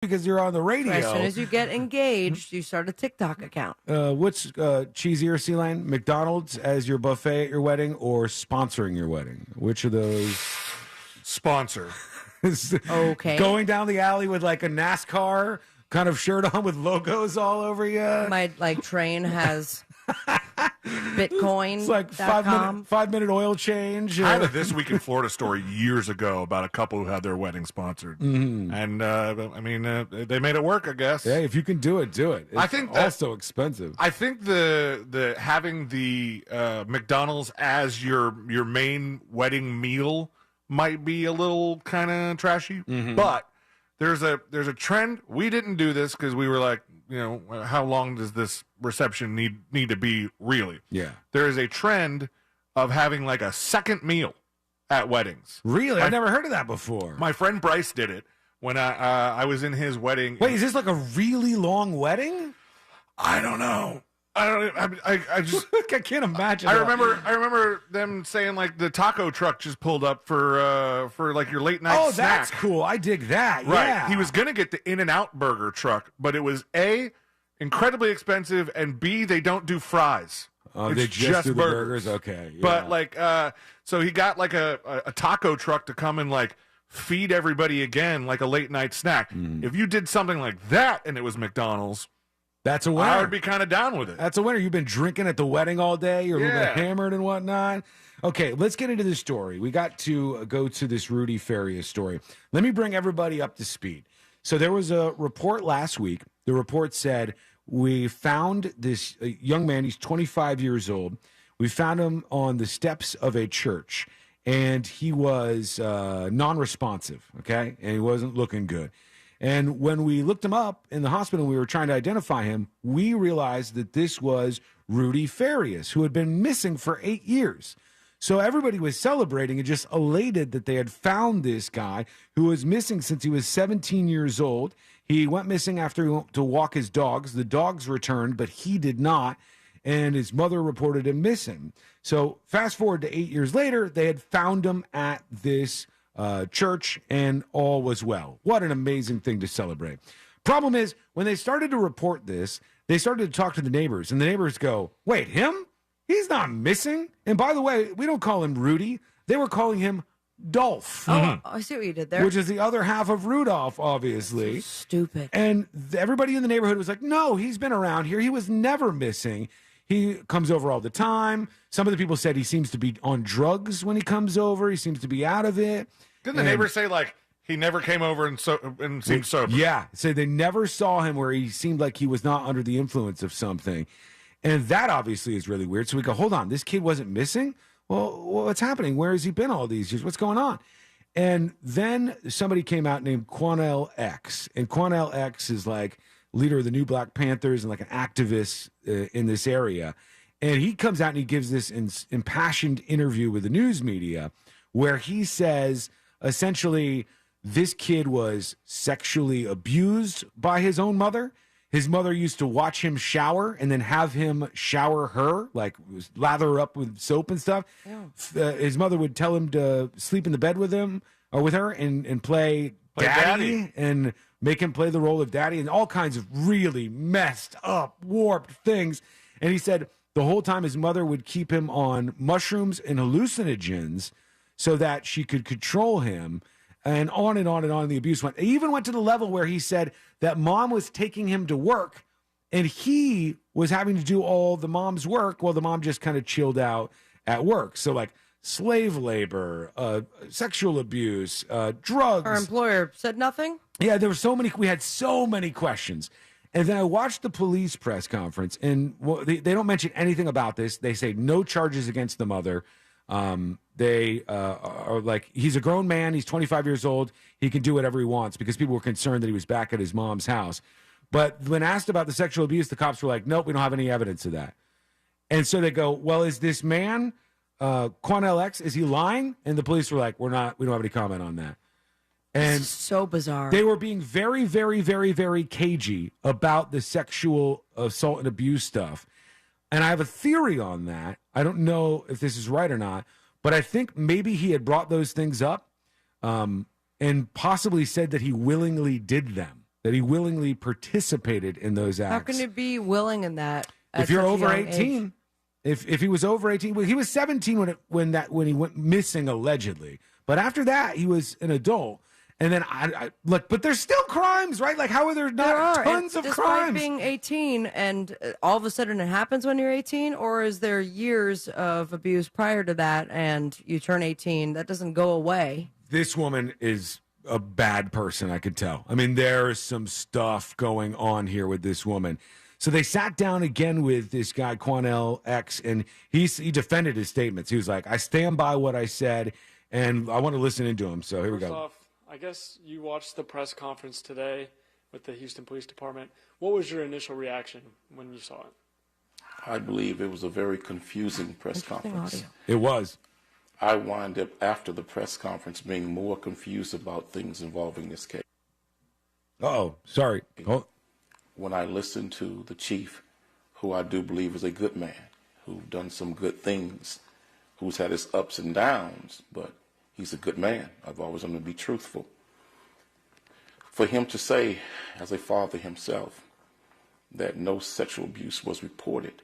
because you're on the radio. As soon as you get engaged, you start a TikTok account. What's cheesier, C-Line? McDonald's as your buffet at your wedding or sponsoring your wedding? Which of those? Sponsor. Okay. Going down the alley with like a NASCAR kind of shirt on with logos all over you. My train has Bitcoin. It's like 5 minute oil change. I had a This Week in Florida story years ago about a couple who had their wedding sponsored. Mm-hmm. And they made it work, I guess. Hey, if you can do it, do it. It's I think also expensive. I think the having the McDonald's as your main wedding meal might be a little kind of trashy, but there's a trend. We didn't do this because we were like, how long does this reception need to be really? Yeah. There is a trend of having like a second meal at weddings. Really? I've never heard of that before. My friend Bryce did it when I was in his wedding. Wait, is this like a really long wedding? I don't know. I just I can't imagine. I remember them saying like the taco truck just pulled up for like your late night snack. That's cool. I dig that. Right. Yeah. He was gonna get the In-N-Out burger truck, but it was A, incredibly expensive, and B, they don't do fries. Oh, it's they just do the burgers? Okay. Yeah. But like so he got like a taco truck to come and like feed everybody again like a late night snack. If you did something like that and it was McDonald's, that's a winner. I would be kind of down with it. That's a winner. You've been drinking at the wedding all day. You're a little bit hammered and whatnot. Okay, let's get into the story. We got to go to this Rudy Farias story. Let me bring everybody up to speed. So there was a report last week. The report said, we found this young man. He's 25 years old. We found him on the steps of a church, and he was non-responsive, okay? And he wasn't looking good. And when we looked him up in the hospital, we were trying to identify him, we realized that this was Rudy Farias, who had been missing for 8 years. So everybody was celebrating and just elated that they had found this guy who was missing since he was 17 years old. He went missing after he went to walk his dogs. The dogs returned, but he did not. And his mother reported him missing. So fast forward to 8 years later, they had found him at this church, and all was well. What an amazing thing to celebrate. Problem is, when they started to report this, they started to talk to the neighbors, and the neighbors go, wait, him? He's not missing. And by the way, we don't call him Rudy. They were calling him Dolph. Oh, I see what you did there. Which is the other half of Rudolph, obviously. Stupid. And everybody in the neighborhood was like, no, he's been around here. He was never missing. He comes over all the time. Some of the people said he seems to be on drugs when he comes over. He seems to be out of it. Didn't the neighbors say like he never came over and seemed sober? Yeah, so they never saw him where he seemed like he was not under the influence of something. And that obviously is really weird. So we go, hold on, this kid wasn't missing? Well, what's happening? Where has he been all these years? What's going on? And then somebody came out named Quanell X. And Quanell X is like leader of the New Black Panthers and like an activist in this area. And he comes out and he gives this impassioned interview with the news media where he says, essentially, this kid was sexually abused by his own mother. His mother used to watch him shower and then have him shower her, like lather her up with soap and stuff. His mother would tell him to sleep in the bed with him or with her and play daddy and make him play the role of daddy and all kinds of really messed up, warped things. And he said the whole time his mother would keep him on mushrooms and hallucinogens so that she could control him, and on and on and on the abuse went. It even went to the level where he said that mom was taking him to work, and he was having to do all the mom's work while the mom just kind of chilled out at work. So like slave labor, sexual abuse, drugs. Our employer said nothing? Yeah, there were we had so many questions. And then I watched the police press conference, and they don't mention anything about this. They say no charges against the mother. They are like, he's a grown man. He's 25 years old. He can do whatever he wants because people were concerned that he was back at his mom's house. But when asked about the sexual abuse, the cops were like, nope, we don't have any evidence of that. And so they go, well, is this man, Quanell X, is he lying? And the police were like, we don't have any comment on that. And so bizarre. They were being very, very, very, very cagey about the sexual assault and abuse stuff. And I have a theory on that. I don't know if this is right or not, but I think maybe he had brought those things up and possibly said that he willingly did them. that he willingly participated in those acts. How can you be willing in that? At If you're such a over young 18, age? if he was over 18, well, he was 17 when he went missing allegedly. But after that, he was an adult. And then I look, but there's still crimes, right? Like, how are there not tons of despite crimes? being 18 and all of a sudden it happens when you're 18, or is there years of abuse prior to that and you turn 18? That doesn't go away. This woman is a bad person, I could tell. I mean, there's some stuff going on here with this woman. So they sat down again with this guy, Quanell X, and he defended his statements. He was like, I stand by what I said, and I want to listen into him. So here we First go. off, I guess you watched the press conference today with the Houston Police Department. What was your initial reaction when you saw it? I believe it was a very confusing press conference. Audio. It was. I wind up after the press conference being more confused about things involving this case. Uh-oh, sorry. Oh, When I listened to the chief, who I do believe is a good man, who's done some good things, who's had his ups and downs, but he's a good man. I've always wanted to be truthful. For him to say, as a father himself, that no sexual abuse was reported,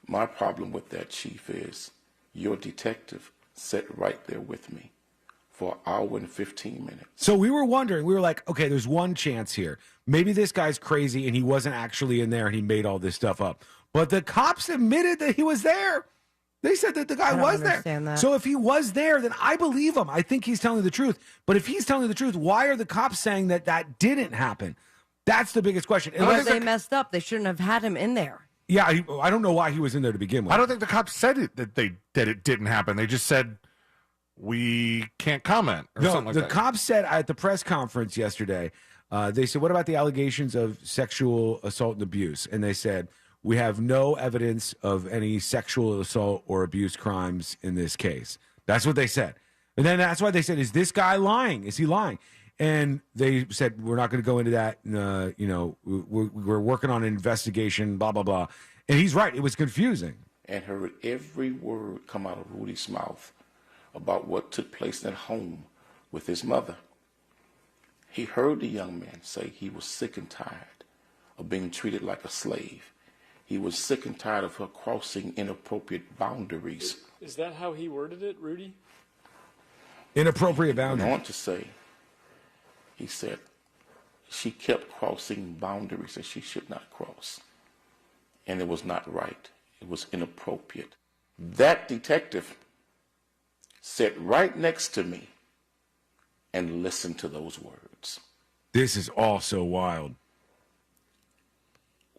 my problem with that, Chief, is your detective sat right there with me for an hour and 15 minutes. so we were wondering, we were like, okay, there's one chance here. Maybe this guy's crazy and he wasn't actually in there and he made all this stuff up. But the cops admitted that he was there. They said that the guy I don't was there. understand that. So if he was there, then I believe him. I think he's telling the truth. But if he's telling the truth, why are the cops saying that that didn't happen? That's the biggest question. And Because they messed up. They shouldn't have had him in there. yeah, I don't know why he was in there to begin with. I don't think the cops said it that it didn't happen. They just said we can't comment or No, something like the that. cops said at the press conference yesterday, they said, what about the allegations of sexual assault and abuse? And they said, we have no evidence of any sexual assault or abuse crimes in this case. That's what they said. And then that's why they said, is this guy lying? Is he lying? And they said, we're not going to go into that. We're working on an investigation, blah, blah, blah. And he's right. It was confusing. And heard every word come out of Rudy's mouth about what took place at home with his mother. He heard the young man say he was sick and tired of being treated like a slave. He was sick and tired of her crossing inappropriate boundaries. Is that how he worded it, Rudy? Inappropriate Went boundary. on to say, he said, she kept crossing boundaries that she should not cross. And it was not right. It was inappropriate. That detective sat right next to me and listened to those words. This is all so wild.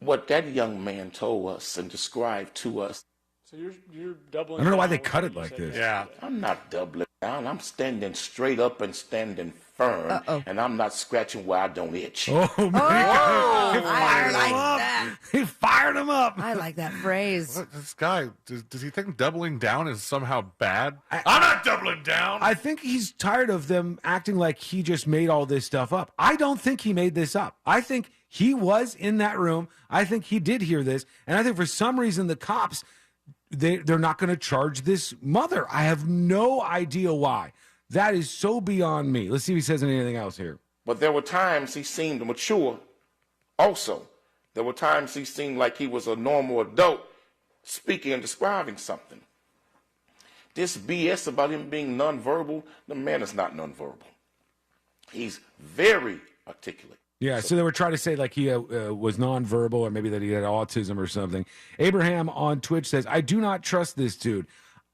What that young man told us and described to us, So you're doubling. I don't know why down they on cut what it you like said this. Yeah. I'm not doubling down. I'm standing straight up and standing firm. Uh-oh. And I'm not scratching where I don't itch. Oh, man. I like up. that. He fired him up. I like that phrase. What, this guy, does he think doubling down is somehow bad? I'm not doubling down. I think he's tired of them acting like he just made all this stuff up. I don't think he made this up. I think he was in that room. I think he did hear this. And I think for some reason the cops, they're not going to charge this mother. I have no idea why. That is so beyond me. Let's see if he says anything else here. But there were times he seemed mature also. There were times he seemed like he was a normal adult speaking and describing something. This BS about him being nonverbal, the man is not nonverbal. He's very articulate. Yeah, so they were trying to say like he was nonverbal or maybe that he had autism or something. Abraham on Twitch says, I do not trust this dude.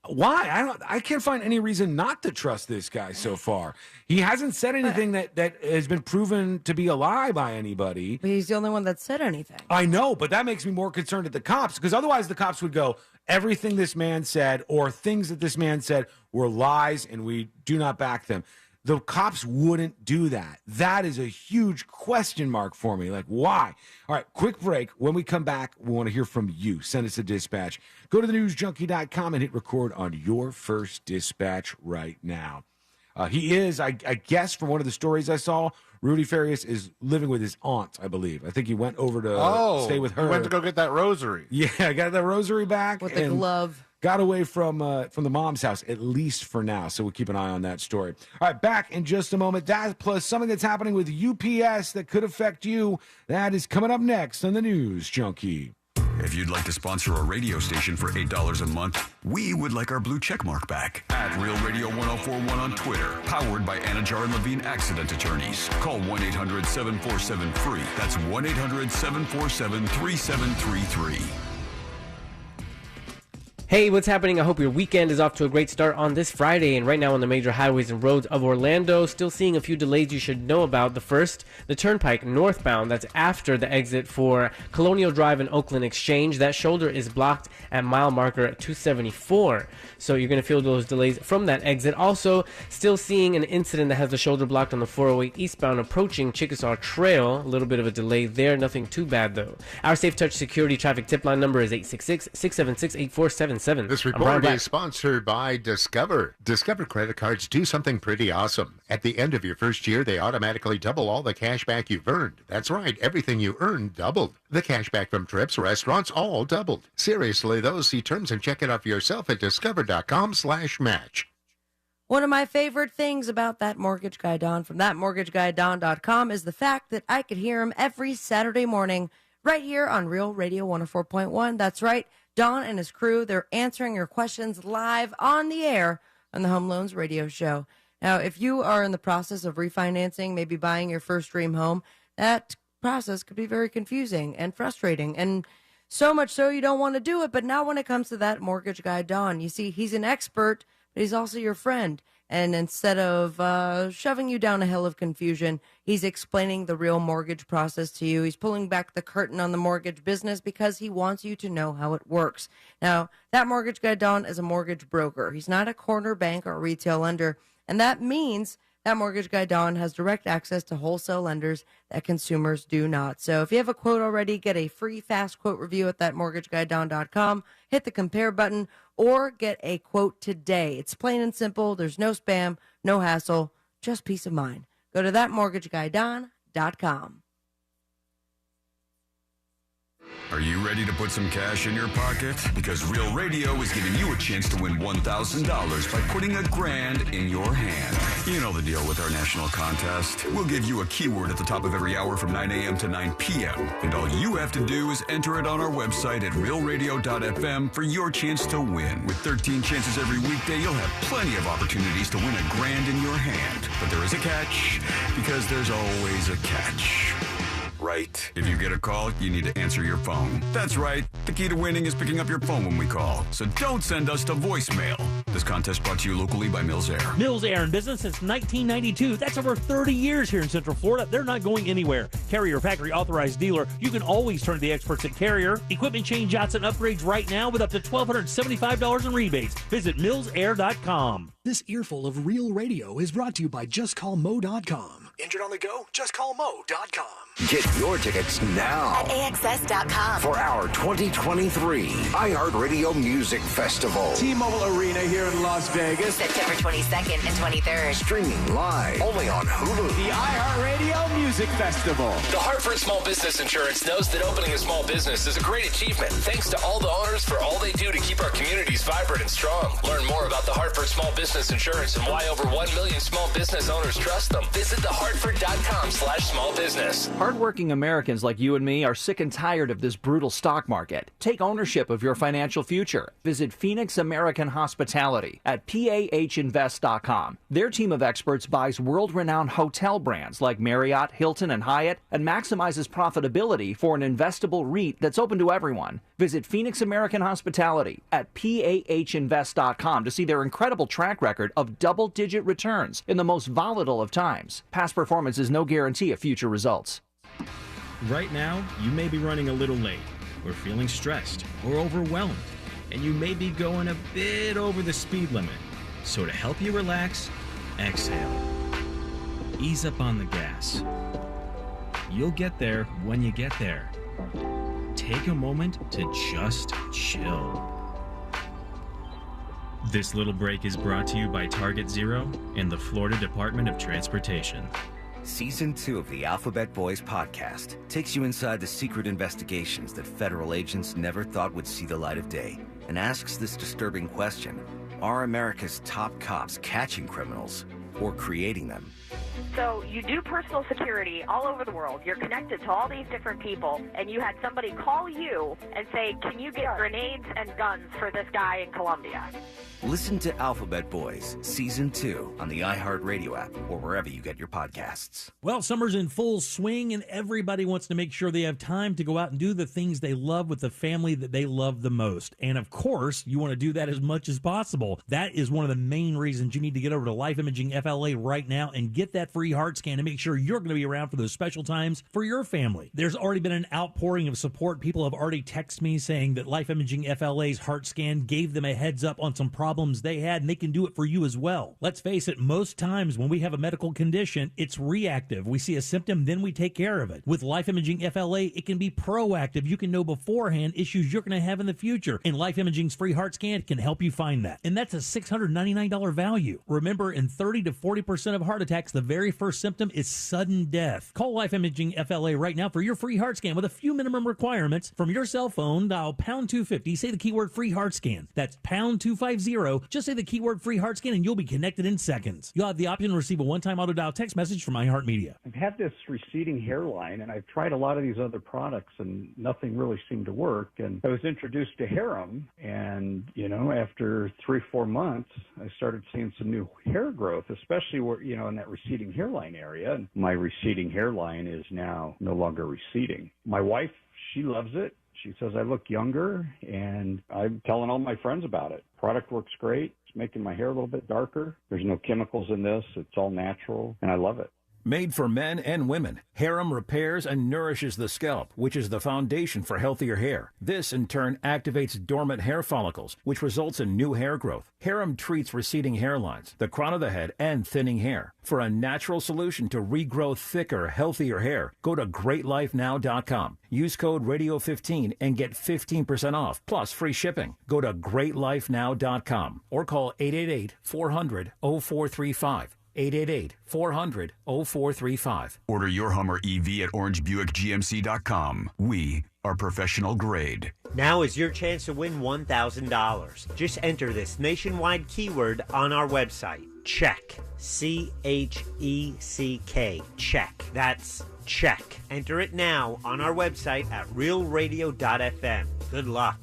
Why? I can't find any reason not to trust this guy so far. He hasn't said anything that has been proven to be a lie by anybody. But he's the only one that said anything. I know, but that makes me more concerned at the cops because otherwise the cops would go, everything this man said or things that this man said were lies and we do not back them. The cops wouldn't do that. That is a huge question mark for me. Like, why? All right, quick break. When we come back, we want to hear from you. Send us a dispatch. Go to thenewsjunkie.com and hit record on your first dispatch right now. He is, I guess, from one of the stories I saw, Rudy Farias is living with his aunt, I believe. I think he went over to stay with her. He went to go get that rosary. Yeah, I got the rosary back. With the glove. got away from the mom's house, at least for now. So we'll keep an eye on that story. All right, back in just a moment. That plus something that's happening with UPS that could affect you. That is coming up next on the News Junkie. If you'd like to sponsor a radio station for $8 a month, we would like our blue check mark back. At Real Radio 1041 on Twitter. Powered by Anajar and Levine Accident Attorneys. Call 1-800-747-FREE. That's 1-800-747-3733. Hey, what's happening? I hope your weekend is off to a great start on this Friday. And right now on the major highways and roads of Orlando, still seeing a few delays you should know about. The first, the Turnpike northbound. That's after the exit for Colonial Drive and Oakland Exchange. That shoulder is blocked at mile marker 274. So you're going to feel those delays from that exit. Also, still seeing an incident that has the shoulder blocked on the 408 eastbound approaching Chickasaw Trail. A little bit of a delay there. Nothing too bad, though. Our Safe Touch Security traffic tip line number is 866-676-8477. This report is sponsored by Discover. Discover credit cards do something pretty awesome. At the end of your first year, they automatically double all the cash back you've earned. That's right, everything you earned doubled. The cash back from trips, restaurants, all doubled. Seriously, though, see terms and check it out for yourself at discover.com/match. One of my favorite things about That Mortgage Guy Don from thatmortgageguyDon.com is the fact that I could hear him every Saturday morning right here on Real Radio 104.1. That's right. Don and his crew, they're answering your questions live on the air on the Home Loans Radio Show. Now, if you are in the process of refinancing, maybe buying your first dream home, that process could be very confusing and frustrating, and so much so you don't want to do it. But now when it comes to That Mortgage Guy Don, you see, he's an expert, but he's also your friend. And instead of shoving you down a hill of confusion, he's explaining the real mortgage process to you. He's pulling back the curtain on the mortgage business because he wants you to know how it works. Now, That Mortgage Guy Don is a mortgage broker. He's not a corner bank or retail lender. And that means That Mortgage Guy Don has direct access to wholesale lenders that consumers do not. So if you have a quote already, get a free fast quote review at thatmortgageguyDon.com. Hit the compare button or get a quote today. It's plain and simple. There's no spam, no hassle, just peace of mind. Go to thatmortgageguyDon.com. Are you ready to put some cash in your pocket? Because Real Radio is giving you a chance to win $1,000 by putting $1,000 in your hand. You know the deal with our national contest. We'll give you a keyword at the top of every hour from 9 a.m. to 9 p.m. And all you have to do is enter it on our website at realradio.fm for your chance to win. With 13 chances every weekday, you'll have plenty of opportunities to win $1,000 in your hand. But there is a catch, because there's always a catch. Right. If you get a call, you need to answer your phone. That's right. The key to winning is picking up your phone when we call. So don't send us to voicemail. This contest brought to you locally by Mills Air. Mills Air in business since 1992. That's over 30 years here in Central Florida. They're not going anywhere. Carrier factory authorized dealer. You can always turn to the experts at Carrier. Equipment change-outs and upgrades right now with up to $1,275 in rebates. Visit millsair.com. This earful of Real Radio is brought to you by JustCallMo.com. Injured on the go? JustCallMo.com. Get your tickets now at AXS.com for our 2023 iHeartRadio Music Festival. T-Mobile Arena here in Las Vegas. September 22nd and 23rd. Streaming live only on Hulu. The iHeartRadio Music Festival. The Hartford Small Business Insurance knows that opening a small business is a great achievement. Thanks to all the owners for all they do to keep our communities vibrant and strong. Learn more about the Hartford Small Business Insurance and why over 1 million small business owners trust them. Visit thehartford.com/smallbusiness. Hardworking Americans like you and me are sick and tired of this brutal stock market. Take ownership of your financial future. Visit Phoenix American Hospitality at PAHinvest.com. Their team of experts buys world-renowned hotel brands like Marriott, Hilton, and Hyatt and maximizes profitability for an investable REIT that's open to everyone. Visit Phoenix American Hospitality at PAHinvest.com to see their incredible track record of double-digit returns in the most volatile of times. Past performance is no guarantee of future results. Right now, you may be running a little late, or feeling stressed, or overwhelmed, and you may be going a bit over the speed limit. So to help you relax, exhale. Ease up on the gas. You'll get there when you get there. Take a moment to just chill. This little break is brought to you by Target Zero and the Florida Department of Transportation. Season 2 of the Alphabet Boys podcast takes you inside the secret investigations that federal agents never thought would see the light of day and asks this disturbing question: are America's top cops catching criminals or creating them? So you do personal security all over the world. You're connected to all these different people, and you had somebody call you and say, can you get grenades and guns for this guy in Colombia? Listen to Alphabet Boys Season 2 on the iHeartRadio app or wherever you get your podcasts. Well, summer's in full swing, and everybody wants to make sure they have time to go out and do the things they love with the family that they love the most. And of course, you want to do that as much as possible. That is one of the main reasons you need to get over to Life Imaging FLA right now and get that free heart scan to make sure you're going to be around for those special times for your family. There's already been an outpouring of support. People have already texted me saying that Life Imaging FLA's heart scan gave them a heads up on some problems they had, and they can do it for you as well. Let's face it, most times when we have a medical condition, it's reactive. We see a symptom, then we take care of it. With Life Imaging FLA, it can be proactive. You can know beforehand issues you're going to have in the future, and Life Imaging's free heart scan can help you find that. And that's a $699 value. Remember, in 30 to 40% of heart attacks, the very first symptom is sudden death. Call Life Imaging FLA right now for your free heart scan with a few minimum requirements. From your cell phone, dial pound 250, say the keyword free heart scan. That's pound 250. Just say the keyword free heart scan and you'll be connected in seconds. You'll have the option to receive a one-time auto dial text message from iHeartMedia. I've had this receding hairline, and I've tried a lot of these other products, and nothing really seemed to work. And I was introduced to Harem, and, after 3-4 months, I started seeing some new hair growth, especially where, in that receding hairline area. And my receding hairline is now no longer receding. My wife, she loves it. She says I look younger, and I'm telling all my friends about it. Product works great. It's making my hair a little bit darker. There's no chemicals in this. It's all natural, and I love it. Made for men and women, Harem repairs and nourishes the scalp, which is the foundation for healthier hair. This, in turn, activates dormant hair follicles, which results in new hair growth. Harem treats receding hairlines, the crown of the head, and thinning hair. For a natural solution to regrow thicker, healthier hair, go to GreatLifeNow.com. Use code Radio15 and get 15% off, plus free shipping. Go to GreatLifeNow.com or call 888-400-0435. 888-400-0435. Order your Hummer EV at orangebuickgmc.com. We are professional grade. Now is your chance to win $1,000. Just enter this nationwide keyword on our website. Check. CHECK. Check. That's check. Enter it now on our website at realradio.fm. Good luck.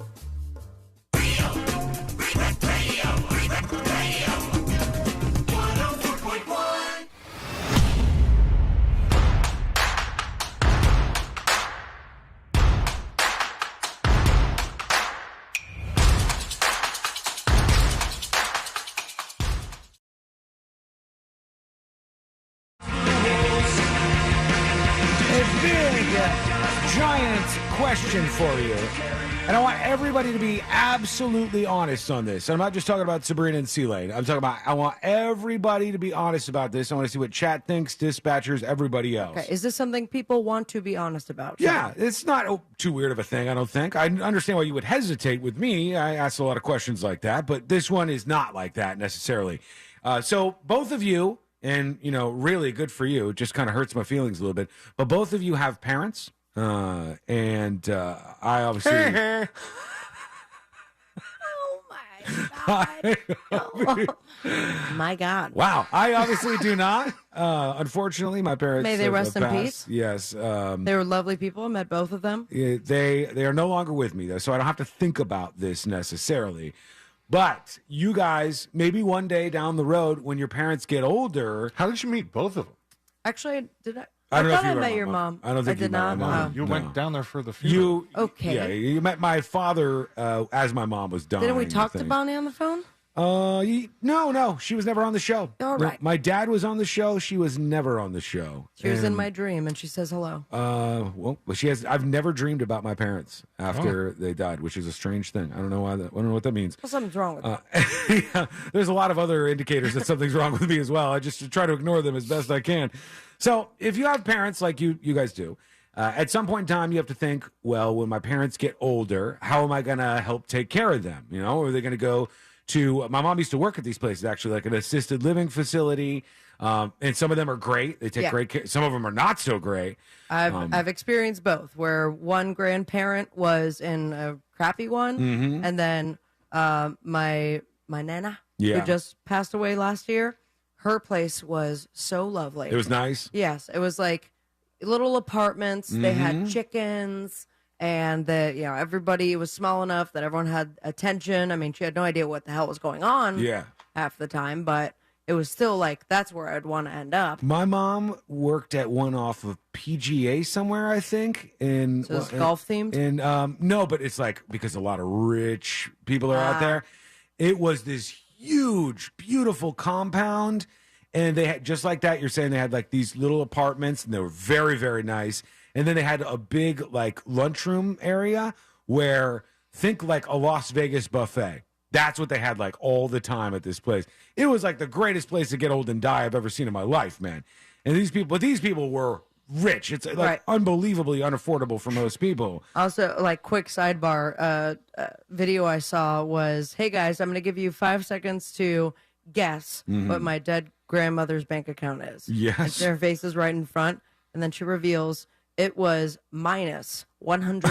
Giant question for you. And I want everybody to be absolutely honest on this. I'm not just talking about Sabrina and C-Lane. I want everybody to be honest about this. I want to see what chat thinks, dispatchers, everybody else. Okay, is this something people want to be honest about? Yeah, it's not too weird of a thing, I don't think. I understand why you would hesitate with me. I asked a lot of questions like that, but this one is not like that necessarily. So both of you, and, really good for you. It just kind of hurts my feelings a little bit. But both of you have parents. I obviously. My God. Wow. I obviously do not. Unfortunately, my parents. May they rest in passed. peace. Yes. They were lovely people. I met both of them. They are no longer with me, though, so I don't have to think about this necessarily. But you guys, maybe one day down the road when your parents get older. How did you meet both of them? Actually, did I? I don't know thought if you I met met my your mom. mom. I don't think I did you met not. my mom. You No. went down there for the funeral. Okay. Yeah, you met my father as my mom was dying. Didn't we talk I to think. Bonnie on the phone? No, she was never on the show. All No, right. my dad was on the show. She was never on the show. She was in And, my dream, and she says hello. well, she has. I've never dreamed about my parents after they died, which is a strange thing. I don't know why. I don't know what that means. Well, something's wrong with it. Yeah, there's a lot of other indicators that something's wrong with me as well. I just try to ignore them as best I can. So if you have parents like you guys do, at some point in time, you have to think, well, when my parents get older, how am I going to help take care of them? Are they going to go to, my mom used to work at these places, actually, like an assisted living facility. And some of them are great. They take great care. Some of them are not so great. I've experienced both, where one grandparent was in a crappy one, Mhm. and then my nana, Yeah. who just passed away last year, her place was so lovely. It was nice? Yes, it was like little apartments. They had Mhm. chickens, and everybody was small enough that everyone had attention. I mean, she had no idea what the hell was going on half the time, but it was still like, that's where I'd want to end up. My mom worked at one off of PGA somewhere, I think. So it's golf themed? And no, but it's like because a lot of rich people are out there. It was this huge, beautiful compound, and they had, just like that, you're saying, they had like these little apartments, and they were very, very nice. And then they had a big like lunchroom area where, think like a Las Vegas buffet. That's what they had like all the time at this place. It was like the greatest place to get old and die I've ever seen in my life, man. And these people were rich. It's like unbelievably unaffordable for most people. Also, like, quick sidebar, video I saw was, hey guys, I'm going to give you 5 seconds to guess what my dead grandmother's bank account is. Yes. And their face is right in front, and then she reveals it was minus $100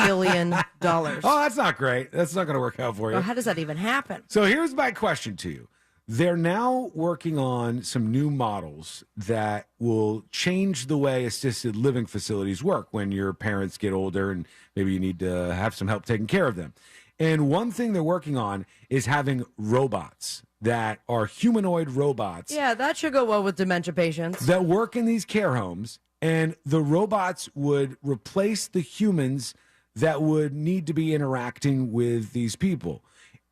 billion. Oh, that's not great. That's not going to work out for you. Well, how does that even happen? So here's my question to you. They're now working on some new models that will change the way assisted living facilities work when your parents get older and maybe you need to have some help taking care of them. And one thing they're working on is having robots that are humanoid robots Yeah, that should go well with dementia patients. that work in these care homes, and the robots would replace the humans that would need to be interacting with these people.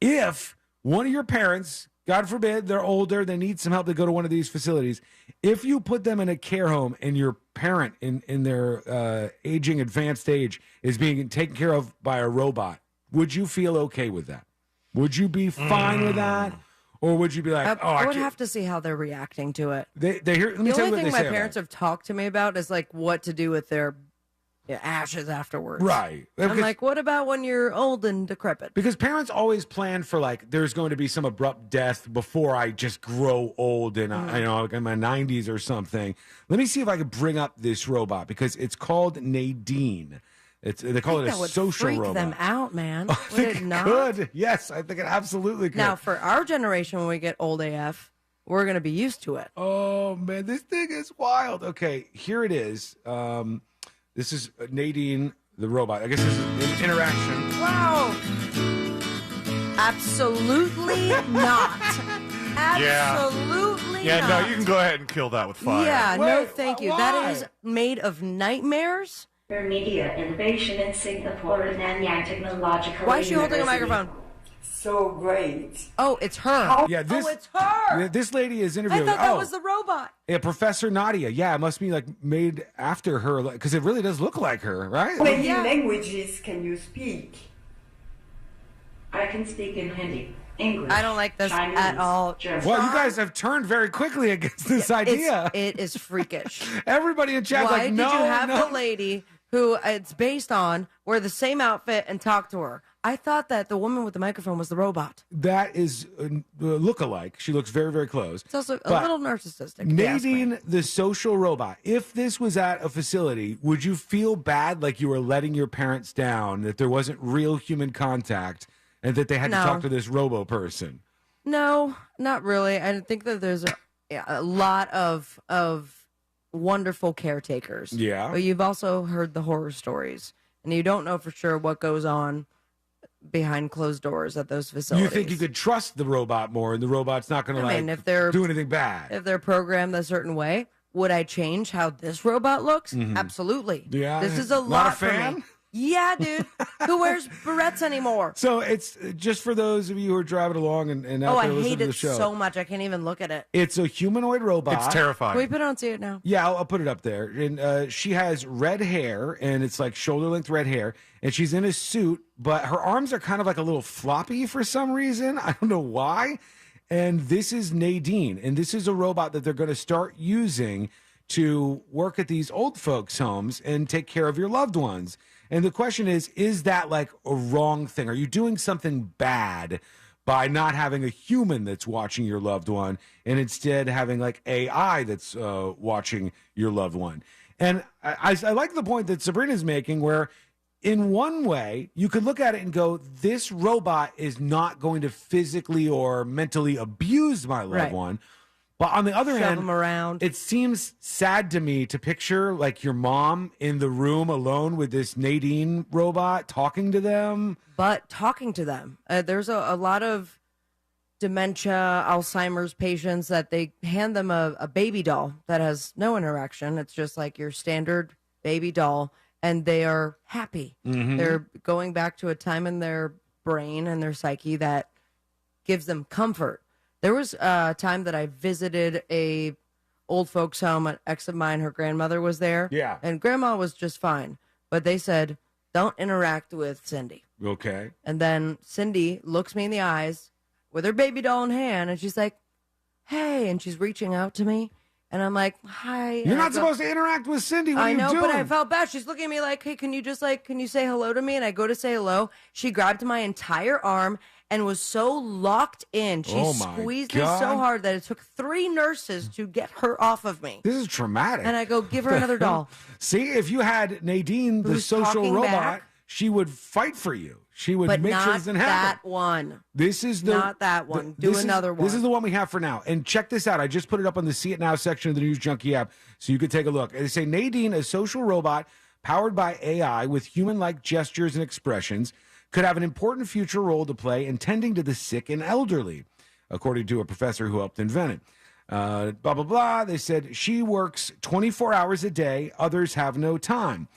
If one of your parents, God forbid, they're older, they need some help to go to one of these facilities, if you put them in a care home and your parent in their aging advanced age is being taken care of by a robot, would you feel okay with that? Would you be fine with that? Or would you be like, I would have to see how they're reacting to it. Let me The tell you only what thing they my say about parents have talked to me about is like what to do with their ashes afterwards. Right. I'm Because- like, what about when you're old and decrepit? Because parents always plan for like there's going to be some abrupt death before I just grow old and like in my 90s or something. Let me see if I can bring up this robot because it's called Nadine. They call it a That would social freak robot. them out, man. I Would think it it not? could. Yes, I think it absolutely could. Now, for our generation, when we get old AF, we're going to be used to it. Oh man, this thing is wild. Okay, here it is. This is Nadine the robot. I guess this is an interaction. Wow. Absolutely not. Absolutely Yeah, not. no, you can go ahead and kill that with fire. Yeah, no, thank you. That is made of nightmares. Media Innovation in Singapore and Nanyang Technological Why is she holding a University. microphone? So great. Oh, it's her. Yeah, this. Oh, it's her. This lady is I interviewing. thought that was the robot. Yeah, Professor Nadia. Yeah, it must be like made after her because it really does look like her, right? How many languages can you speak? I can speak in Hindi, English. I don't like this Chinese, at all. German. Well, you guys have turned very quickly against this idea. It is freakish. Everybody in chat's Why like, did no, you have no. the lady who it's based on wear the same outfit and talk to her? I thought that the woman with the microphone was the robot. That is look-alike. She looks very, very close. It's also a But little narcissistic. if you ask me. Nadine, the social robot. If this was at a facility, would you feel bad like you were letting your parents down, that there wasn't real human contact, and that they had No. to talk to this robo person? No, not really. I think that there's a lot of wonderful caretakers. Yeah. But you've also heard the horror stories, and you don't know for sure what goes on behind closed doors at those facilities. You think you could trust the robot more, and the robot's not going to I mean, if they're do anything bad? If they're programmed a certain way, would I change how this robot looks? Mhm. Absolutely. Yeah, This is a not a lot for fan? me. Yeah, dude. Who wears barrettes anymore? So it's just for those of you who are driving along and out Oh, there I listening hate to the it show. so much. I can't even look at it. It's a humanoid robot. It's terrifying. Can we put it on see it now? Yeah, I'll put it up there. And she has red hair, and it's like shoulder-length red hair, and she's in a suit, but her arms are kind of like a little floppy for some reason. I don't know why. And this is Nadine, and this is a robot that they're going to start using to work at these old folks' homes and take care of your loved ones. And the question is that like a wrong thing? Are you doing something bad by not having a human that's watching your loved one and instead having like AI that's watching your loved one. And I like the point that Sabrina's making where in one way you could look at it and go, this robot is not going to physically or mentally abuse my loved one. But on the other hand, them around. It seems sad to me to picture like your mom in the room alone with this Nadine robot talking to them. But talking to them. There's a lot of dementia, Alzheimer's patients that they hand them a baby doll that has no interaction. It's just like your standard baby doll, and they are happy. Mm-hmm. They're going back to a time in their brain and their psyche that gives them comfort. There was a time that I visited a old folks home. An ex of mine, her grandmother was there. Yeah. And grandma was just fine. But they said, don't interact with Cindy. Okay. And then Cindy looks me in the eyes with her baby doll in hand, and she's like, hey, and she's reaching out to me. And I'm like, hi. You're not supposed to interact with Cindy. What are you doing? I know, but I felt bad. She's looking at me like, hey, can you say hello to me? And I go to say hello. She grabbed my entire arm and was so locked in. She squeezed me so hard that it took 3 nurses to get her off of me. This is traumatic. And I go, give her another doll. See, if you had Nadine, the social robot, back? she would fight for you. She would But make sure not it doesn't happen. that one. This is Not that one. Do another one. This is the one we have for now. And check this out. I just put it up on the See It Now section of the News Junkie app so you could take a look. They say Nadine, a social robot powered by AI with human-like gestures and expressions, could have an important future role to play in tending to the sick and elderly, according to a professor who helped invent it. Blah, blah, blah. They said she works 24 hours a day. Others have no time.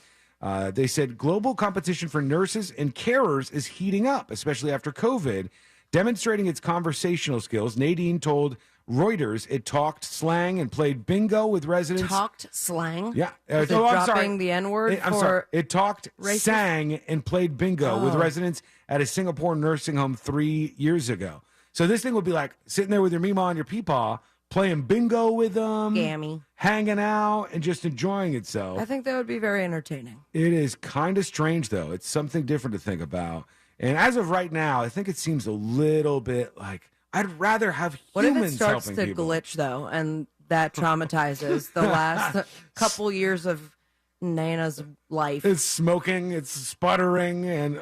They said global competition for nurses and carers is heating up, especially after COVID. Demonstrating its conversational skills, Nadine told Reuters it talked slang and played bingo with residents. Talked slang? Yeah. Was it dropping the N-word I'm sorry. It talked, racist? sang, and played bingo with residents at a Singapore nursing home 3 years ago. So this thing would be like sitting there with your Meemaw and your Peepaw, playing bingo with them, Gammy, hanging out, and just enjoying itself. I think that would be very entertaining. It is kind of strange, though. It's something different to think about. And as of right now, I think it seems a little bit like I'd rather have What if humans it starts helping to people. glitch, though, and that traumatizes the last couple years of Nana's life? It's smoking, it's sputtering, and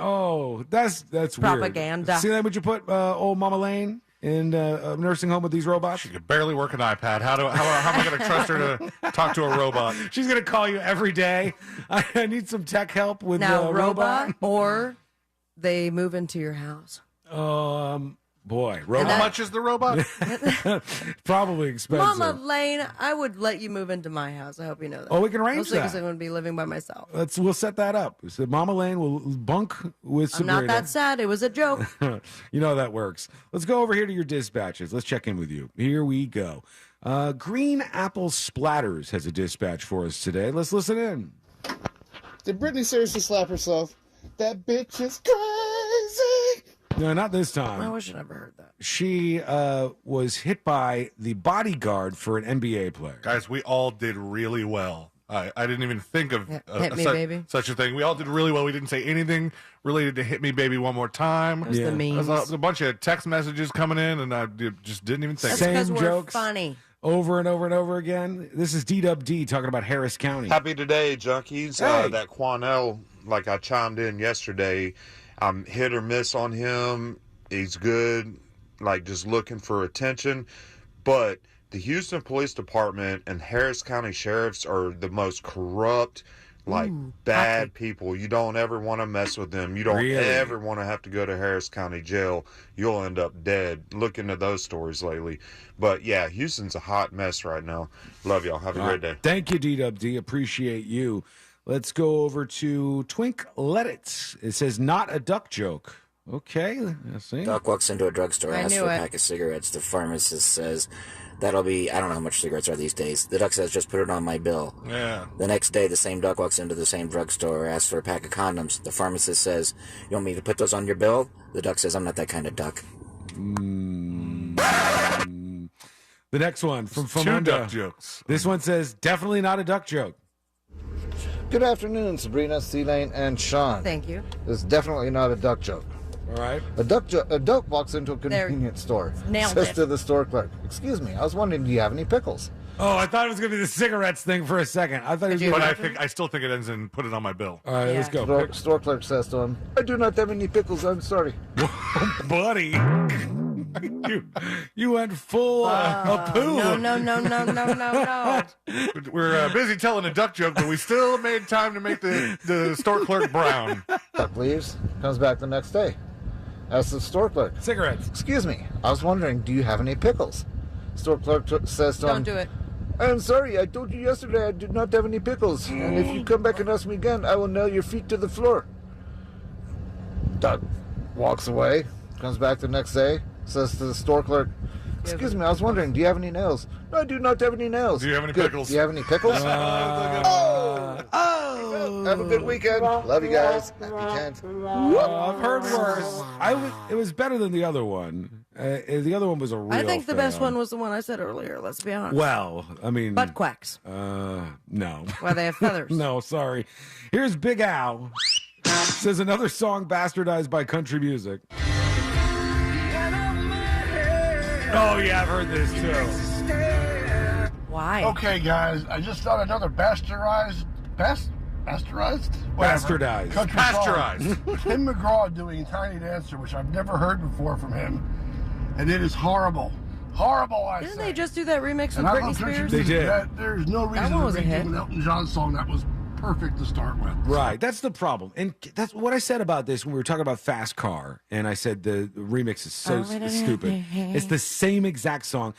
that's Propaganda. Weird. See that? Would you put old Mama Lane in a nursing home with these robots? She could barely work an iPad. How am I going to trust her to talk to a robot? She's going to call you every day. I need some tech help with now, the robot, or they move into your house. Boy, How robot. much is the robot? Probably expensive. Mama Lane, I would let you move into my house. I hope you know that. Oh, we can arrange Mostly because that. I'm going to be living by myself. We'll set that up. So Mama Lane will bunk with I'm Sabrina. not that sad. It was a joke. You know how that works. Let's go over here to your dispatches. Let's check in with you. Here we go. Green Apple Splatters has a dispatch for us today. Let's listen in. Did Britney seriously slap herself? That bitch is crazy. No, not this time. I wish I never heard that. She was hit by the bodyguard for an NBA player. Guys, we all did really well. I didn't even think of Hit Me, Baby. such a thing. We all did really well. We didn't say anything related to Hit Me Baby one more time. It was the memes. There's a bunch of text messages coming in, and I just didn't even think That's of it. because Same we're jokes. funny. Over and over and over again. This is D-Dub-D talking about Harris County. Happy today, junkies. Hey. That Quanell, like I chimed in yesterday, I'm hit or miss on him. He's good, like just looking for attention. But the Houston Police Department and Harris County sheriffs are the most corrupt, like bad people. You don't ever want to mess with them. You don't Really? ever want to have to go to Harris County jail. You'll end up dead. Look into those stories lately. But yeah, Houston's a hot mess right now. Love y'all. Have a great day. Thank you, D-Dub-D. Appreciate you. Let's go over to Twink Let It. It says, not a duck joke. Okay, let's see. Doc walks into a drugstore, I asks knew for a it. pack of cigarettes. The pharmacist says, that'll be, I don't know how much cigarettes are these days. The duck says, just put it on my bill. Yeah. The next day, the same duck walks into the same drugstore, asks for a pack of condoms. The pharmacist says, you want me to put those on your bill? The duck says, I'm not that kind of duck. The next one from Two Famunda. duck jokes. This one says, definitely not a duck joke. Good afternoon, Sabrina, C-Lane, and Sean. Thank you. This is definitely not a duck joke. All right. A duck walks into a convenience store. Nailed says it. to the store clerk, "Excuse me, I was wondering, do you have any pickles?" Oh, I thought it was going to be the cigarettes thing for a second. I thought it was But gonna I still think it ends in put it on my bill. All right, let's go. Store clerk says to him, "I do not have any pickles. I'm sorry." Buddy. you went full poo. No. We're busy telling a duck joke, but we still made time to make the store clerk brown. Duck leaves, comes back the next day. Asks the store clerk, "Cigarettes. Excuse me, I was wondering, do you have any pickles?" Store clerk says to him, Don't do it. "I'm sorry, I told you yesterday I did not have any pickles. And if you come back and ask me again, I will nail your feet to the floor." Duck walks away, comes back the next day, says to the store clerk, "Excuse me, I was wondering, do you have any nails?" "No, I do not have any nails." Do you have any "Good. pickles?" Do you have any pickles? Have a good weekend. Love you guys. Happy 10th. I've heard worse. It was better than the other one. The other one was a real I think the best fail. one was the one I said earlier. Let's be honest. Well, I mean, Butt quacks. No. Why they have feathers. No, sorry. Here's Big Al. Says another song bastardized by country music. Oh yeah, I've heard this too. Why? Okay, guys, I just found another bastardized? Bastardized. Country Pasteurized. song. Tim McGraw doing Tiny Dancer, which I've never heard before from him, and it is horrible. Horrible, I Didn't say. they just do that remix with And I Britney love country Spears? music. They did. There's no That reason one to was a redo hit. an Elton John song that was perfect to start with. Right, that's the problem, and that's what I said about this when we were talking about Fast Car, and I said the remix is so stupid. It's the same exact song.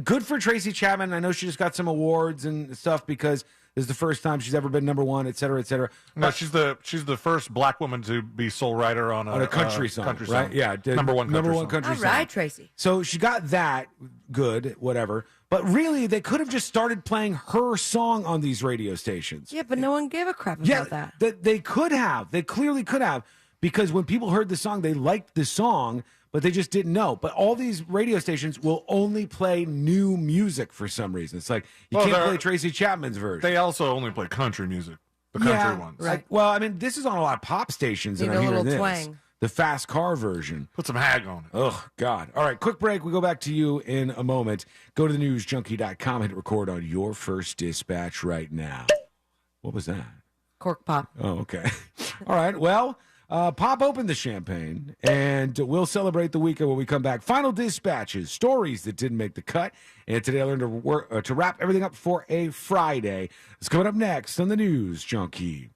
Good for Tracy Chapman. I know she just got some awards and stuff because this is the first time she's ever been number one, et cetera, et cetera. No, she's the first black woman to be sole writer on a country song, right? Yeah, number one country song. country All song. right, Tracy. So she got that good, whatever. But really, they could have just started playing her song on these radio stations. Yeah, but no one gave a crap about that. They could have. They clearly could have. Because when people heard the song, they liked the song, but they just didn't know. But all these radio stations will only play new music for some reason. It's like, you can't play Tracy Chapman's version. They also only play country music, the country ones. Right. Well, I mean, this is on a lot of pop stations, and Need I'm a hearing little this. twang. The Fast Car version. Put some hag on it. Oh, God. All right, quick break. We go back to you in a moment. Go to thenewsjunkie.com, hit record on your first dispatch right now. What was that? Cork pop. Oh, okay. All right, well, pop open the champagne, and we'll celebrate the weekend when we come back. Final dispatches, stories that didn't make the cut. And today I learned to wrap everything up for a Friday. It's coming up next on the News Junkie.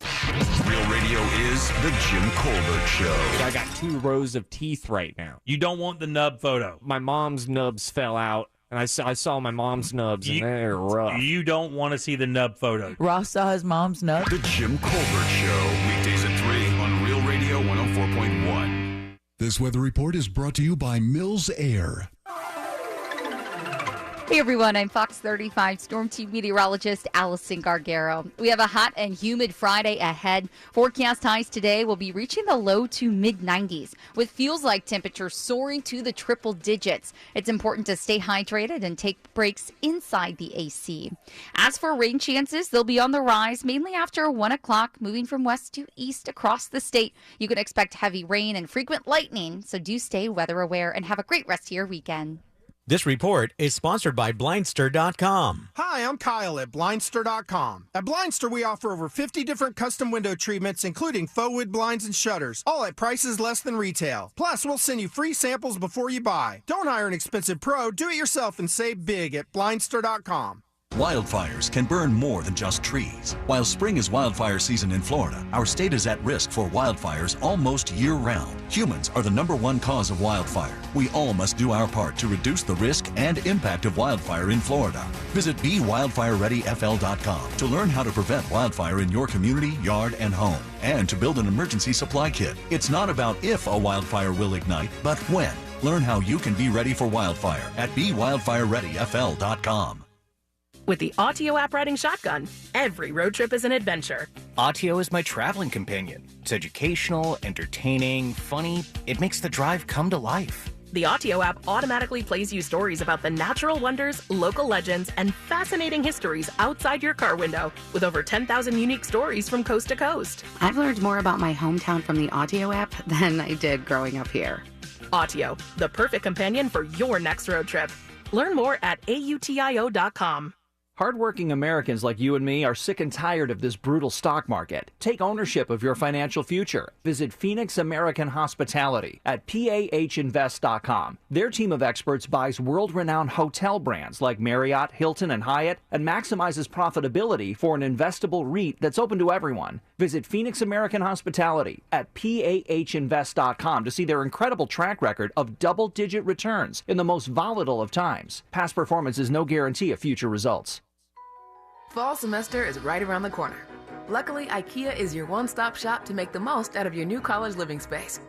Real Radio is the Jim Colbert Show. I got 2 rows of teeth right now. You don't want the nub photo. My mom's nubs fell out, and I saw my mom's nubs, and they're rough. You don't want to see the nub photo. Ross saw his mom's nub. The Jim Colbert Show, weekdays at 3 on Real Radio 104.1. This weather report is brought to you by Mills Air. Hey everyone, I'm Fox 35 Storm Team meteorologist Allison Gargaro. We have a hot and humid Friday ahead. Forecast highs today will be reaching the low to mid-90s, with feels-like temperatures soaring to the triple digits. It's important to stay hydrated and take breaks inside the AC. As for rain chances, they'll be on the rise, mainly after 1 o'clock, moving from west to east across the state. You can expect heavy rain and frequent lightning, so do stay weather aware and have a great rest of your weekend. This report is sponsored by Blindster.com. Hi, I'm Kyle at Blindster.com. At Blindster, we offer over 50 different custom window treatments, including faux wood blinds and shutters, all at prices less than retail. Plus, we'll send you free samples before you buy. Don't hire an expensive pro. Do it yourself and save big at Blindster.com. Wildfires can burn more than just trees. While spring is wildfire season in Florida, our state is at risk for wildfires almost year-round. Humans are the #1 cause of wildfire. We all must do our part to reduce the risk and impact of wildfire in Florida. Visit BeWildfireReadyFL.com to learn how to prevent wildfire in your community, yard, and home, and to build an emergency supply kit. It's not about if a wildfire will ignite, but when. Learn how you can be ready for wildfire at BeWildfireReadyFL.com. With the Autio app riding shotgun, every road trip is an adventure. Autio is my traveling companion. It's educational, entertaining, funny. It makes the drive come to life. The Autio app automatically plays you stories about the natural wonders, local legends, and fascinating histories outside your car window, with over 10,000 unique stories from coast to coast. I've learned more about my hometown from the Autio app than I did growing up here. Autio, the perfect companion for your next road trip. Learn more at autio.com. Hardworking Americans like you and me are sick and tired of this brutal stock market. Take ownership of your financial future. Visit Phoenix American Hospitality at PAHinvest.com. Their team of experts buys world-renowned hotel brands like Marriott, Hilton, and Hyatt and maximizes profitability for an investable REIT that's open to everyone. Visit Phoenix American Hospitality at PAHinvest.com to see their incredible track record of double-digit returns in the most volatile of times. Past performance is no guarantee of future results. Fall semester is right around the corner. Luckily, IKEA is your one-stop shop to make the most out of your new college living space.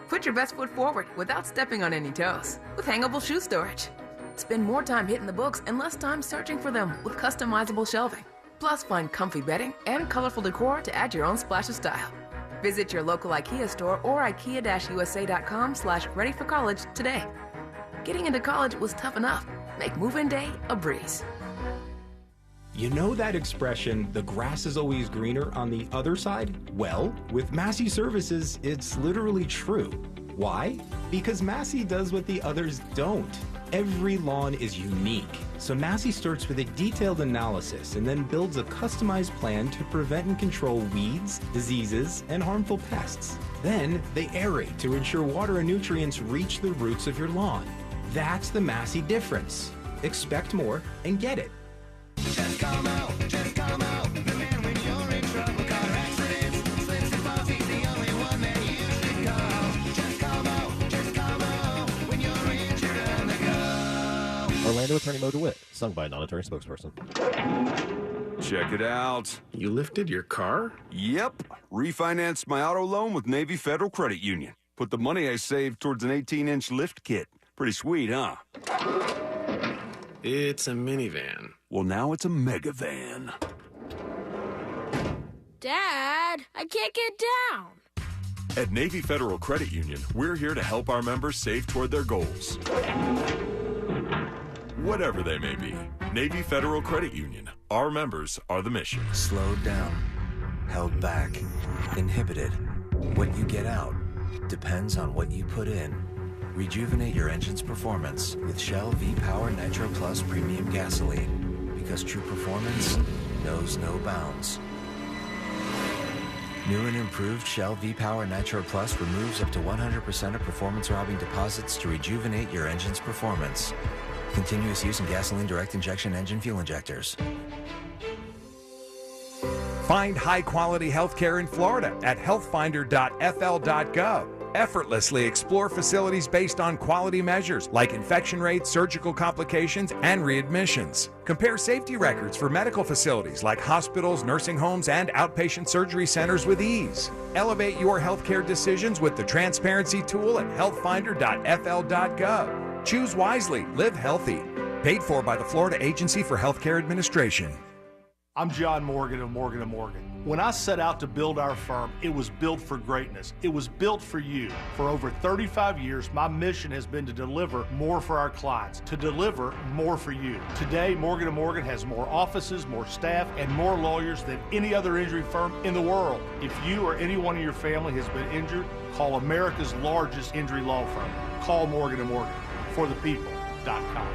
Put your best foot forward without stepping on any toes with hangable shoe storage. Spend more time hitting the books and less time searching for them with customizable shelving. Plus, find comfy bedding and colorful decor to add your own splash of style. Visit your local IKEA store or ikea-usa.com/readyforcollege today. Getting into college was tough enough. Make move-in day a breeze. You know that expression, the grass is always greener on the other side? Well, with Massey Services, it's literally true. Why? Because Massey does what the others don't. Every lawn is unique. So Massey starts with a detailed analysis and then builds a customized plan to prevent and control weeds, diseases, and harmful pests. Then they aerate to ensure water and nutrients reach the roots of your lawn. That's the Massey difference. Expect more and get it. Just come out, the man when you're in trouble. Car accidents, slips and falls, he's the only one that you should call. Just come out, when you're injured on the go. Orlando attorney Mo DeWitt, sung by a non-attorney spokesperson. Check it out. You lifted your car? Yep. Refinanced my auto loan with Navy Federal Credit Union. Put the money I saved towards an 18-inch lift kit. Pretty sweet, huh? It's a minivan. Well, now it's a mega van. Dad, I can't get down. At Navy Federal Credit Union, we're here to help our members save toward their goals. Whatever they may be. Navy Federal Credit Union. Our members are the mission. Slowed down, held back, inhibited. What you get out depends on what you put in. Rejuvenate your engine's performance with Shell V-Power Nitro Plus Premium Gasoline, because true performance knows no bounds. New and improved Shell V-Power Nitro Plus removes up to 100% of performance-robbing deposits to rejuvenate your engine's performance. Continuous use in gasoline direct injection engine fuel injectors. Find high-quality healthcare in Florida at healthfinder.fl.gov. Effortlessly explore facilities based on quality measures like infection rates, surgical complications, and readmissions. Compare safety records for medical facilities like hospitals, nursing homes, and outpatient surgery centers with ease. Elevate your healthcare decisions with the transparency tool at healthfinder.fl.gov. Choose wisely, live healthy. Paid for by the Florida Agency for Healthcare Administration. I'm John Morgan of Morgan & Morgan. When I set out to build our firm, it was built for greatness. It was built for you. For over 35 years, my mission has been to deliver more for our clients, to deliver more for you. Today, Morgan & Morgan has more offices, more staff, and more lawyers than any other injury firm in the world. If you or anyone in your family has been injured, call America's largest injury law firm. Call Morgan & Morgan. ForThePeople.com.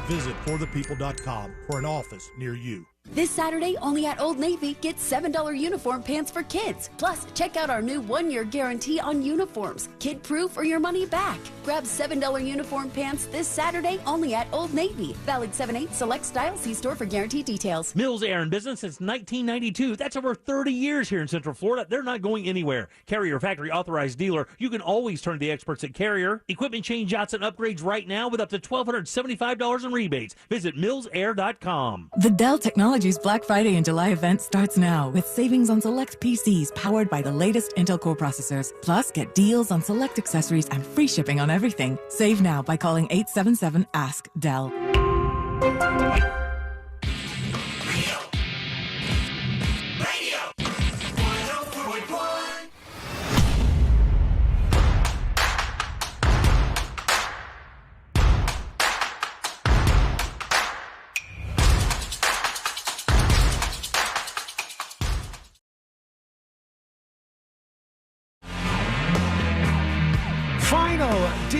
Visit forthepeople.com for an office near you. This Saturday, only at Old Navy, get $7 uniform pants for kids. Plus, check out our new 1-year guarantee on uniforms. Kid-proof or your money back. Grab $7 uniform pants this Saturday only at Old Navy. Valid 7/8 select style. See store for guarantee details. Mills Air in business since 1992. That's over 30 years here in Central Florida. They're not going anywhere. Carrier factory authorized dealer. You can always turn to the experts at Carrier. Equipment change outs and upgrades right now with up to $1,275 in rebates. Visit millsair.com. The Dell Technologies Black Friday and July event starts now with savings on select PCs powered by the latest Intel Core processors. Plus, get deals on select accessories and free shipping on everything. Save now by calling 877-ASK-DELL.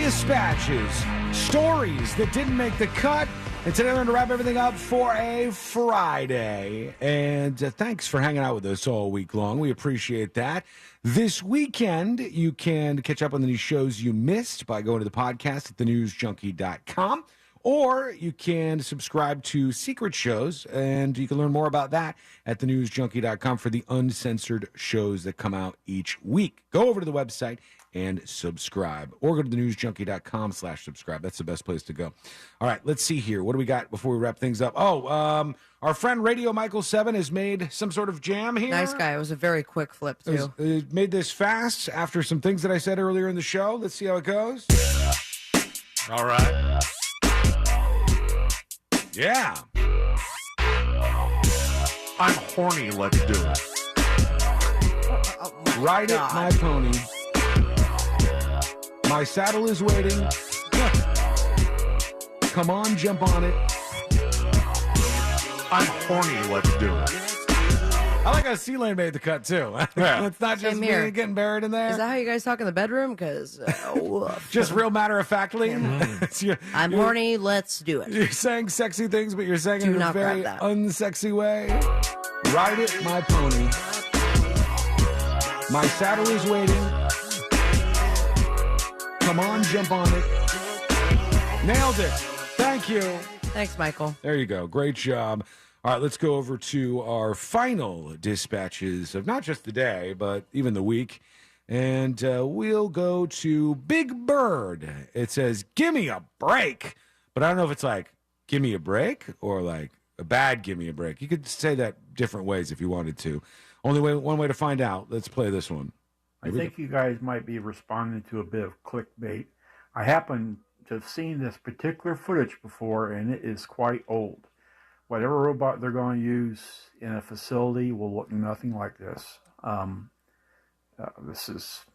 dispatches, stories that didn't make the cut. And today we're going to wrap everything up for a Friday. And thanks for hanging out with us all week long. We appreciate that. This weekend, you can catch up on the shows you missed by going to the podcast at thenewsjunkie.com. Or you can subscribe to secret shows, and you can learn more about that at thenewsjunkie.com for the uncensored shows that come out each week. Go over to the website and subscribe, or go to thenewsjunkie.com/subscribe. That's the best place to go. All right, let's see here. What do we got before we wrap things up? Our friend Radio Michael 7 has made some sort of jam here. Nice guy. It was a very quick flip, too. Made this fast after some things that I said earlier in the show. Let's see how it goes. All right. Yeah. I'm horny, let's do it. Ride it, my pony. My saddle is waiting. Come on, jump on it. I'm horny, let's do it. I like how C-Lane made the cut, too. Yeah. It's not just Same me here. getting buried in there. Is that how you guys talk in the bedroom? Because, Just real matter-of-factly? I'm horny, let's do it. You're saying sexy things, but you're saying it Do in a not very grab that. unsexy way. Ride it, my pony. My saddle is waiting. Come on, jump on it. Nailed it. Thank you. Thanks, Michael. There you go. Great job. All right, let's go over to our final dispatches of not just the day, but even the week. And we'll go to Big Bird. It says, "Give me a break." But I don't know if it's like, "Give me a break," or like a bad "give me a break." You could say that different ways if you wanted to. One way to find out. Let's play this one. I think you guys might be responding to a bit of clickbait. I happen to have seen this particular footage before, and it is quite old. Whatever robot they're going to use in a facility will look nothing like this. This is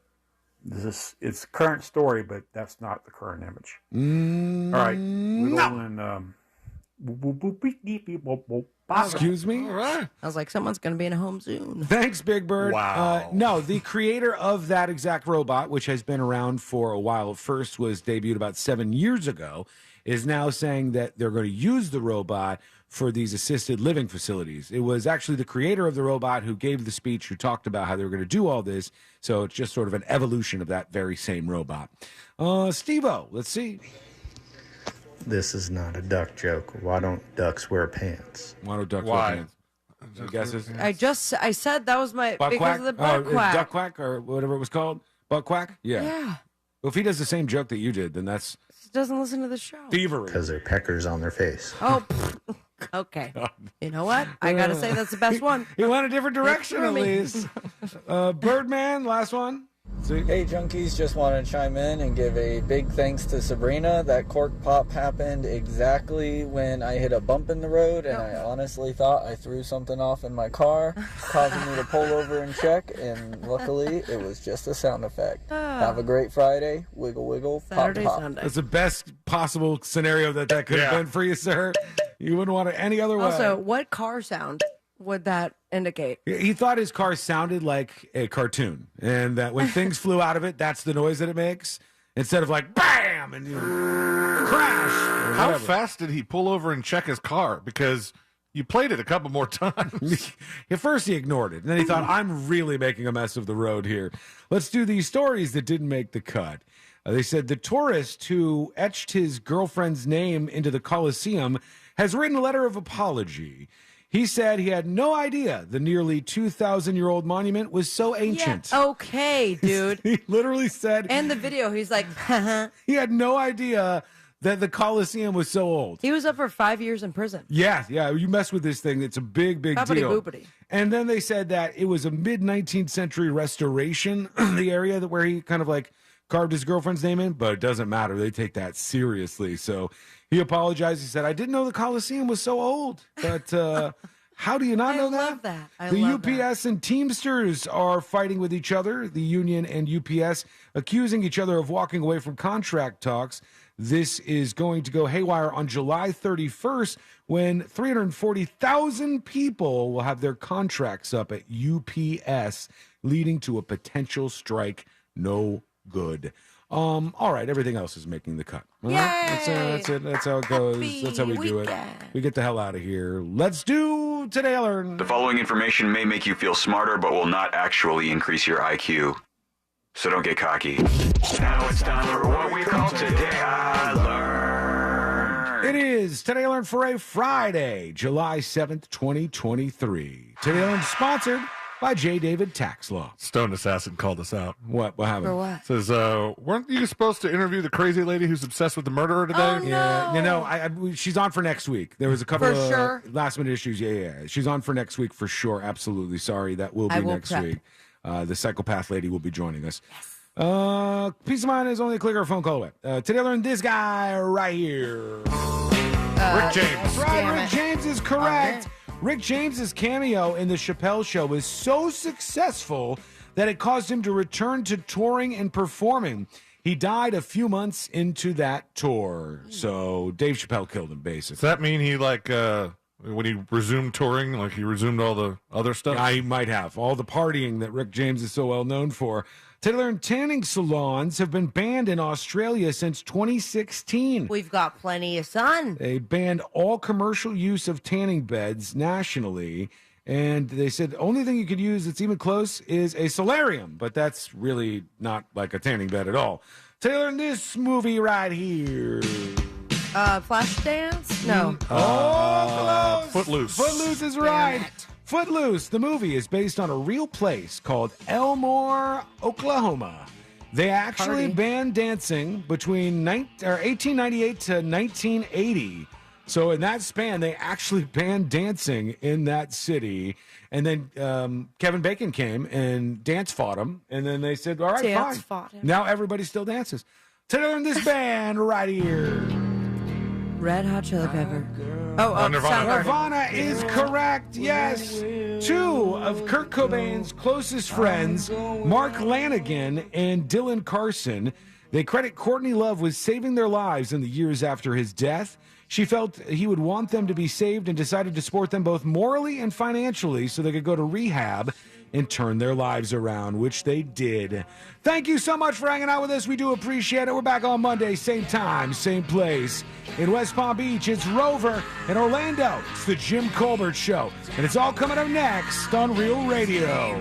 it's current story, but that's not the current image. All right, Excuse me? All right. I was like, someone's going to be in a home soon. Thanks, Big Bird. Wow. No, the creator of that exact robot, which has been around for a while, first was debuted about 7 years ago, is now saying that they're going to use the robot for these assisted living facilities. It was actually the creator of the robot who gave the speech, who talked about how they were going to do all this. So it's just sort of an evolution of that very same robot. Steve-O, let's see. This is not a duck joke. Why don't ducks wear pants? Why don't ducks wear pants? I guess it's I said that was my, butt because quack? of the butt quack. Duck quack, or whatever it was called. Butt quack? Yeah. Yeah. Well, if he does the same joke that you did, then that's He doesn't listen to the show. thievery. Because they're peckers on their face. Oh, okay. You know what? I got to say that's the best one. He went a different direction threw at me. least. Birdman, last one. Hey, junkies, just want to chime in and give a big thanks to Sabrina. That cork pop happened exactly when I hit a bump in the road, and I honestly thought I threw something off in my car, causing me to pull over and check, and luckily it was just a sound effect. Have a great Friday. Wiggle, wiggle, Saturday, pop, pop. Sunday. That's the best possible scenario that could have been for you, sir. You wouldn't want it any other way. Also, what car sound would that indicate? He thought his car sounded like a cartoon, and that when things flew out of it, that's the noise that it makes, instead of like BAM and you crash. How fast did he pull over and check his car? Because you played it a couple more times. At first he ignored it, and then he thought, I'm really making a mess of the road here. Let's do these stories that didn't make the cut. They said the tourist who etched his girlfriend's name into the Colosseum has written a letter of apology. He said he had no idea the nearly 2,000-year-old monument was so ancient. Yeah, okay, dude. He literally said... And the video, he's like, he had no idea that the Colosseum was so old. He was up for 5 years in prison. Yeah, you mess with this thing, it's a big deal. Boopity. And then they said that it was a mid-19th century restoration, the area where he kind of like carved his girlfriend's name in, but it doesn't matter. They take that seriously. So he apologized. He said, I didn't know the Colosseum was so old, but how do you not know that? I love that. The UPS and Teamsters are fighting with each other, the union and UPS, accusing each other of walking away from contract talks. This is going to go haywire on July 31st when 340,000 people will have their contracts up at UPS, leading to a potential strike. No good. All right, everything else is making the cut. All right? That's it. That's how it goes. That's how we do it. We get the hell out of here. Let's do Today I Learned. The following information may make you feel smarter, but will not actually increase your IQ. So don't get cocky. Now it's time for what we call Today I Learned. It is Today I Learned for a Friday, July 7th, 2023. Today I Learned sponsored by J. David Tax Law. Stone Assassin called us out. What happened? For what? Says, weren't you supposed to interview the crazy lady who's obsessed with the murderer today? Oh, no. Yeah, she's on for next week. There was a couple For of sure. last minute issues. Yeah. She's on for next week for sure. Absolutely. Sorry, that will be next prep. week. The psychopath lady will be joining us. Peace of mind is only a click or a phone call away. Today I learned this guy right here. Rick James. That's right. Damn Rick it. James is correct. Rick James's cameo in the Chappelle Show was so successful that it caused him to return to touring and performing. He died a few months into that tour. So Dave Chappelle killed him, basically. Does that mean he, when he resumed touring, he resumed all the other stuff? I might have. All the partying that Rick James is so well known for. Taylor and tanning salons have been banned in Australia since 2016. We've got plenty of sun. They banned all commercial use of tanning beds nationally. And they said the only thing you could use that's even close is a solarium. But that's really not like a tanning bed at all. Taylor, in this movie right here. Flashdance? No. Close. Footloose. Footloose is right. Footloose, the movie, is based on a real place called Elmore, Oklahoma. They actually banned dancing between 1898 to 1980. So in that span, they actually banned dancing in that city. And then Kevin Bacon came and dance fought him. And then they said, all right, Dance fine. fought him. Now everybody still dances. Today in this band right here. Red Hot Chili Pepper. Nirvana. Soundgarden. Nirvana is correct, yes. Two of Kurt Cobain's closest friends, Mark Lanigan and Dylan Carson, they credit Courtney Love with saving their lives in the years after his death. She felt he would want them to be saved and decided to support them both morally and financially so they could go to rehab and turn their lives around, which they did. Thank you so much for hanging out with us. We do appreciate it. We're back on Monday, same time, same place. In West Palm Beach, it's Rover. In Orlando, it's the Jim Colbert Show. And it's all coming up next on Real Radio.